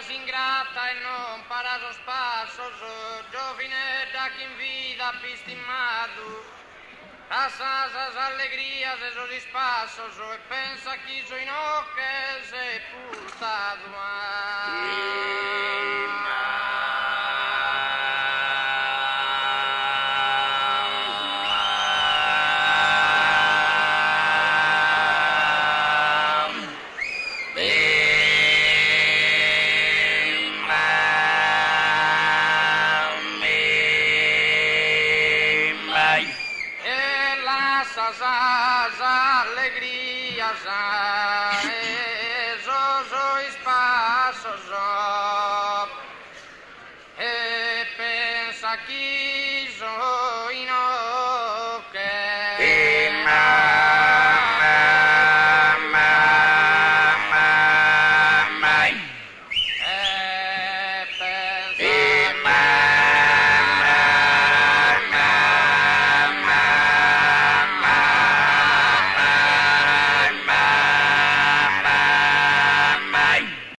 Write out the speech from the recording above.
seas ingrata e non paras os pasos, giovinedda que en vida pistimado, pasas as alegrías esos espaços, e pensa que iso no que sepultado. As alegrias, esos espaços, e pensa que